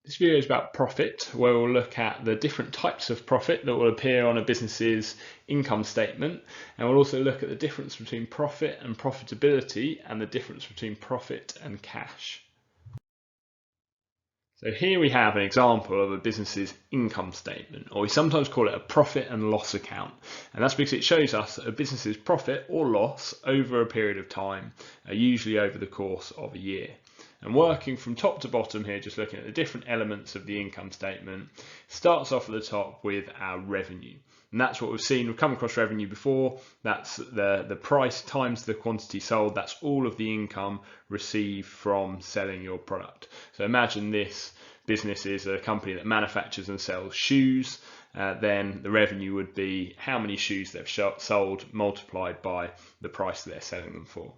This video is about profit, where we'll look at the different types of profit that will appear on a business's income statement, and we'll also look at the difference between profit and profitability and the difference between profit and cash. So here we have an example of a business's income statement, or we sometimes call it a profit and loss account. And that's because it shows us a business's profit or loss over a period of time, usually over the course of a year. And working from top to bottom here, just looking at the different elements of the income statement, starts off at the top with our revenue. And that's what we've seen. We've come across revenue before. That's the price times the quantity sold. That's all of the income received from selling your product. So imagine this business is a company that manufactures and sells shoes. Then the revenue would be how many shoes they've sold multiplied by the price that they're selling them for.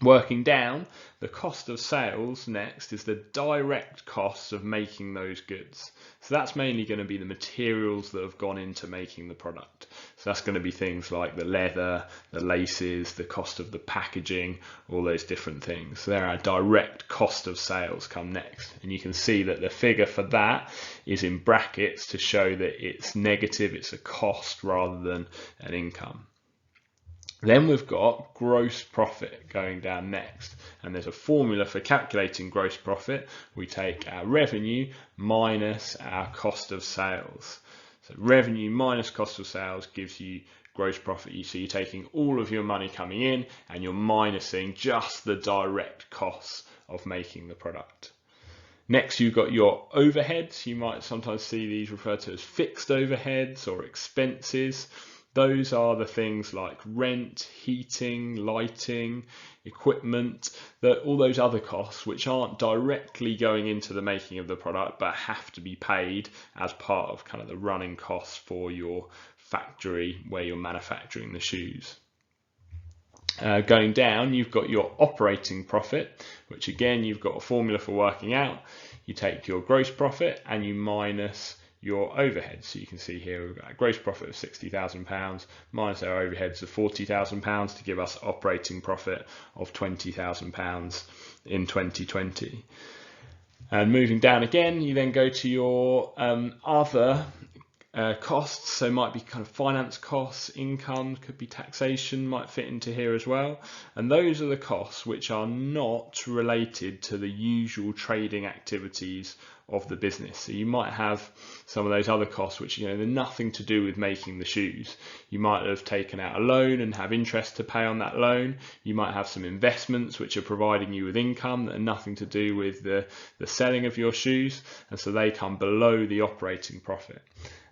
Working down, the cost of sales next is the direct costs of making those goods. So that's mainly going to be the materials that have gone into making the product. So that's going to be things like the leather, the laces, the cost of the packaging, all those different things. So there, our direct cost of sales come next. And you can see that the figure for that is in brackets to show that it's negative, it's a cost rather than an income. Then we've got gross profit going down next, and there's a formula for calculating gross profit. We take our revenue minus our cost of sales. So revenue minus cost of sales gives you gross profit. So you're taking all of your money coming in and you're minusing just the direct costs of making the product. Next, you've got your overheads. You might sometimes see these referred to as fixed overheads or expenses. Those are the things like rent, heating, lighting, equipment, all those other costs which aren't directly going into the making of the product but have to be paid as part of kind of the running costs for your factory where you're manufacturing the shoes. Going down, you've got your operating profit, which again you've got a formula for working out. You take your gross profit and you minus your overheads. So you can see here we've got a gross profit of £60,000 minus our overheads of £40,000 to give us operating profit of £20,000 in 2020. And moving down again, you then go to your other costs. So might be kind of finance costs, income, could be taxation, might fit into here as well. And those are the costs which are not related to the usual trading activities of the business. So you might have some of those other costs which they're nothing to do with making the shoes. You might have taken out a loan and have interest to pay on that loan. You might have some investments which are providing you with income that are nothing to do with the selling of your shoes, and so they come below the operating profit.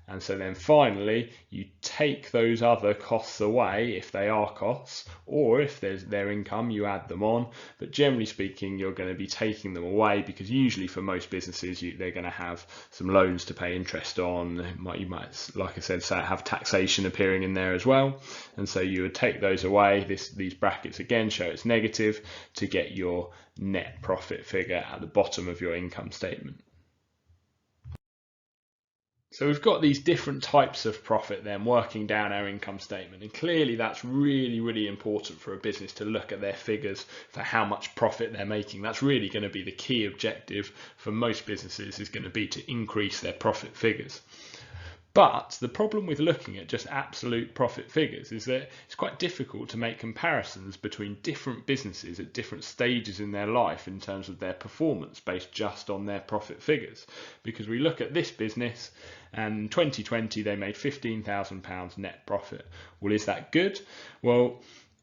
And so then finally, you take those other costs away if they are costs, or if there's their income, you add them on. But generally speaking, you're going to be taking them away because usually for most businesses, they're going to have some loans to pay interest on. You might, like I said, have taxation appearing in there as well. And so you would take those away. These brackets again show it's negative to get your net profit figure at the bottom of your income statement. So we've got these different types of profit then working down our income statement, and clearly that's really important for a business to look at their figures for how much profit they're making. That's really going to be the key objective for most businesses, is going to be to increase their profit figures. But the problem with looking at just absolute profit figures is that it's quite difficult to make comparisons between different businesses at different stages in their life in terms of their performance based just on their profit figures. Because we look at this business and in 2020 they made £15,000 net profit. Well, is that good? Well,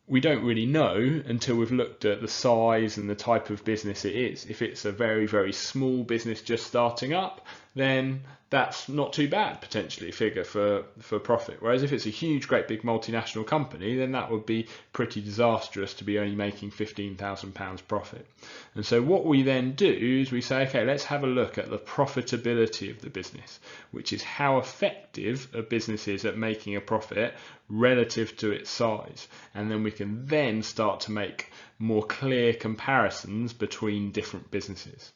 we don't really know until we've looked at the size and the type of business it is. If it's a very small business just starting up, then that's not too bad potentially figure for profit. Whereas if it's a huge, great big multinational company, then that would be pretty disastrous to be only making £15,000 profit. And so what we then do is we say, okay, let's have a look at the profitability of the business, which is how effective a business is at making a profit relative to its size. And then we can then start to make more clear comparisons between different businesses.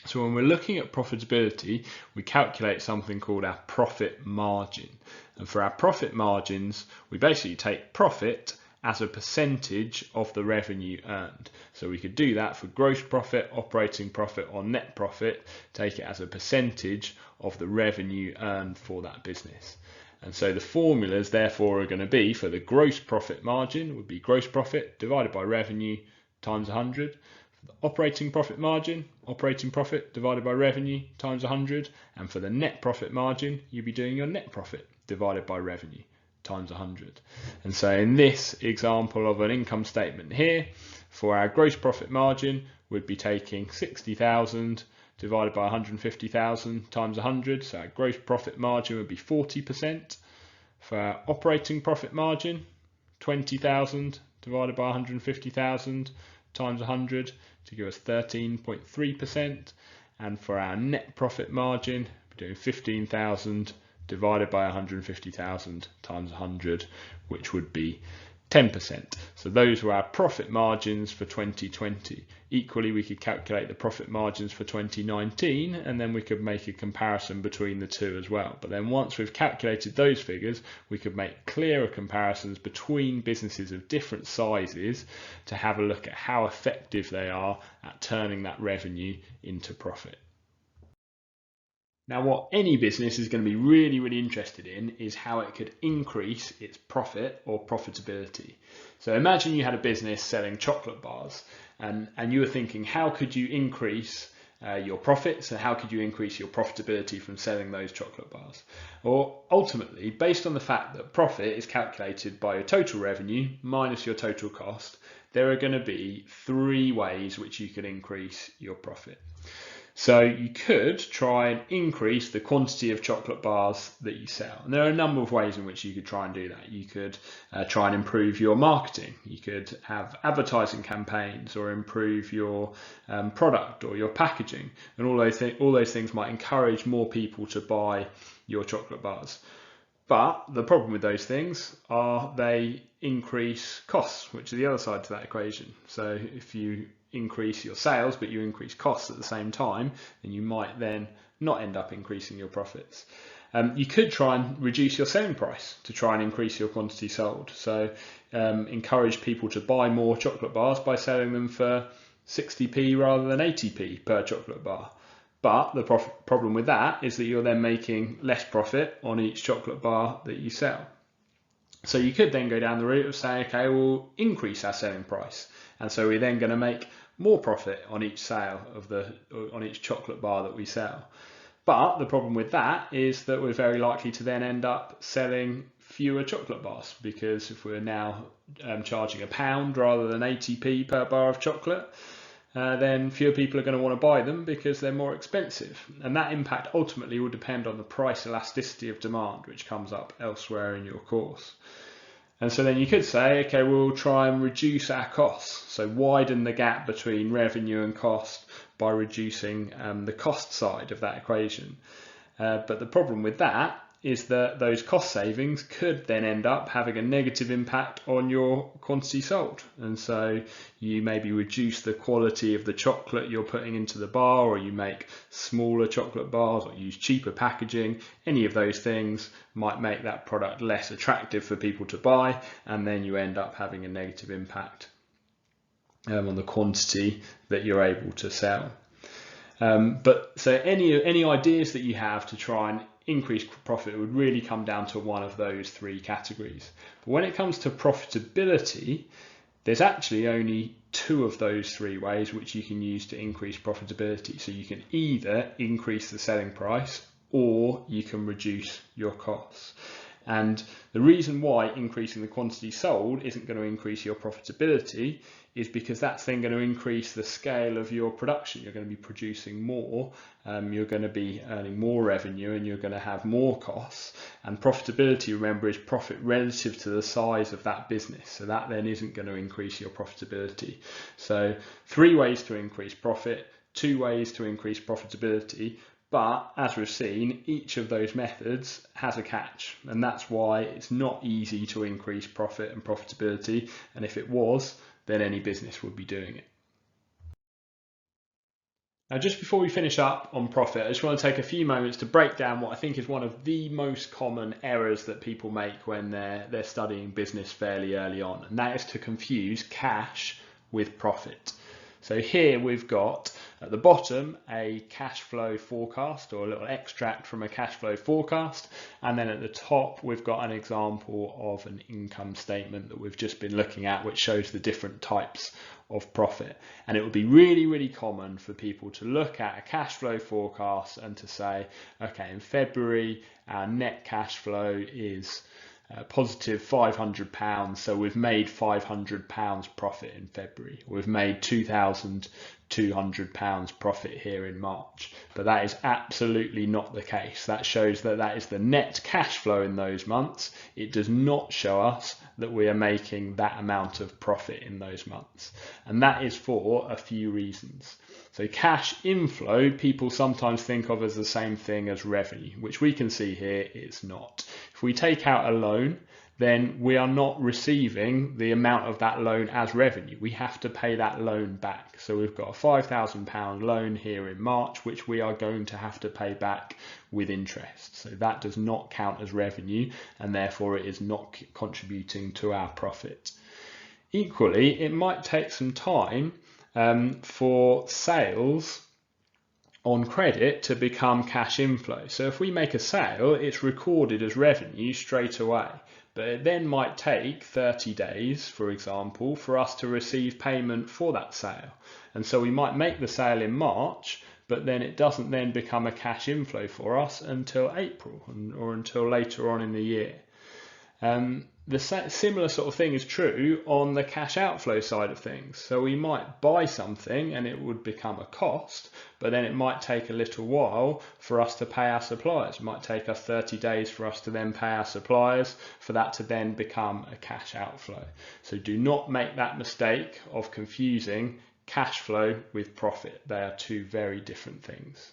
So when we're looking at profitability, we calculate something called our profit margin. And for our profit margins, we basically take profit as a percentage of the revenue earned. So we could do that for gross profit, operating profit, or net profit, take it as a percentage of the revenue earned for that business. And so the formulas therefore are going to be, for the gross profit margin would be gross profit divided by revenue times 100. For the operating profit margin, operating profit divided by revenue times 100. And for the net profit margin, you'd be doing your net profit divided by revenue times 100. And so in this example of an income statement here, for our gross profit margin, we'd be taking 60,000 divided by 150,000 times 100. So our gross profit margin would be 40%. For our operating profit margin, 20,000 divided by 150,000 times 100 to give us 13.3%. And for our net profit margin, we're doing 15,000 divided by 150,000 times 100, which would be 10%. So those were our profit margins for 2020. Equally, we could calculate the profit margins for 2019, and then we could make a comparison between the two as well. But then once we've calculated those figures, we could make clearer comparisons between businesses of different sizes to have a look at how effective they are at turning that revenue into profit. Now, what any business is going to be really interested in is how it could increase its profit or profitability. So imagine you had a business selling chocolate bars and you were thinking, how could you increase your profits and how could you increase your profitability from selling those chocolate bars? Or ultimately, based on the fact that profit is calculated by your total revenue minus your total cost, there are going to be three ways which you could increase your profit. So you could try and increase the quantity of chocolate bars that you sell. And there are a number of ways in which you could try and do that. You could try and improve your marketing. You could have advertising campaigns or improve your product or your packaging. And all those things might encourage more people to buy your chocolate bars. But the problem with those things are they increase costs, which is the other side to that equation. So if you increase your sales but you increase costs at the same time, then you might then not end up increasing your profits. You could try and reduce your selling price to try and increase your quantity sold. So encourage people to buy more chocolate bars by selling them for 60p rather than 80p per chocolate bar. But the problem with that is that you're then making less profit on each chocolate bar that you sell. So you could then go down the route of saying, okay, we'll increase our selling price. And so we're then going to make more profit on each sale on each chocolate bar that we sell. But the problem with that is that we're very likely to then end up selling fewer chocolate bars, because if we're now charging £1 rather than 80p per bar of chocolate, then fewer people are going to want to buy them because they're more expensive. And that impact ultimately will depend on the price elasticity of demand, which comes up elsewhere in your course. And so then you could say, okay, we'll try and reduce our costs. So widen the gap between revenue and cost by reducing the cost side of that equation. But the problem with that is that those cost savings could then end up having a negative impact on your quantity sold. And so you maybe reduce the quality of the chocolate you're putting into the bar, or you make smaller chocolate bars, or use cheaper packaging. Any of those things might make that product less attractive for people to buy, and then you end up having a negative impact on the quantity that you're able to sell. But so any ideas that you have to try and increase profit would really come down to one of those three categories. But when it comes to profitability, there's actually only two of those three ways which you can use to increase profitability. So you can either increase the selling price or you can reduce your costs. And the reason why increasing the quantity sold isn't going to increase your profitability is because that's then going to increase the scale of your production. You're going to be producing more, you're going to be earning more revenue, and you're going to have more costs. And profitability, remember, is profit relative to the size of that business. So that then isn't going to increase your profitability. So 3 ways to increase profit, 2 ways to increase profitability. But as we've seen, each of those methods has a catch, and that's why it's not easy to increase profit and profitability. And if it was, then any business would be doing it. Now, just before we finish up on profit, I just want to take a few moments to break down what I think is one of the most common errors that people make when they're studying business fairly early on, and that is to confuse cash with profit. So here we've got at the bottom a cash flow forecast, or a little extract from a cash flow forecast, and then at the top we've got an example of an income statement that we've just been looking at, which shows the different types of profit. And it would be really common for people to look at a cash flow forecast and to say, okay, in February our net cash flow is positive £500, so we've made £500 profit in February. We've made £2,200 profit here in March, but that is absolutely not the case. That shows that that is the net cash flow in those months. It does not show us that we are making that amount of profit in those months, and that is for a few reasons. So cash inflow, people sometimes think of as the same thing as revenue, which we can see here it's not. If we take out a loan, then we are not receiving the amount of that loan as revenue. We have to pay that loan back. So we've got a £5,000 loan here in March, which we are going to have to pay back with interest. So that does not count as revenue, and therefore it is not contributing to our profit. Equally, it might take some time for sales on credit to become cash inflow. So if we make a sale, it's recorded as revenue straight away, but it then might take 30 days, for example, for us to receive payment for that sale. And so we might make the sale in March, but then it doesn't then become a cash inflow for us until April or until later on in the year. The similar sort of thing is true on the cash outflow side of things. So we might buy something and it would become a cost, but then it might take a little while for us to pay our suppliers. It might take us 30 days for us to then pay our suppliers, for that to then become a cash outflow. So do not make that mistake of confusing cash flow with profit. They are two very different things.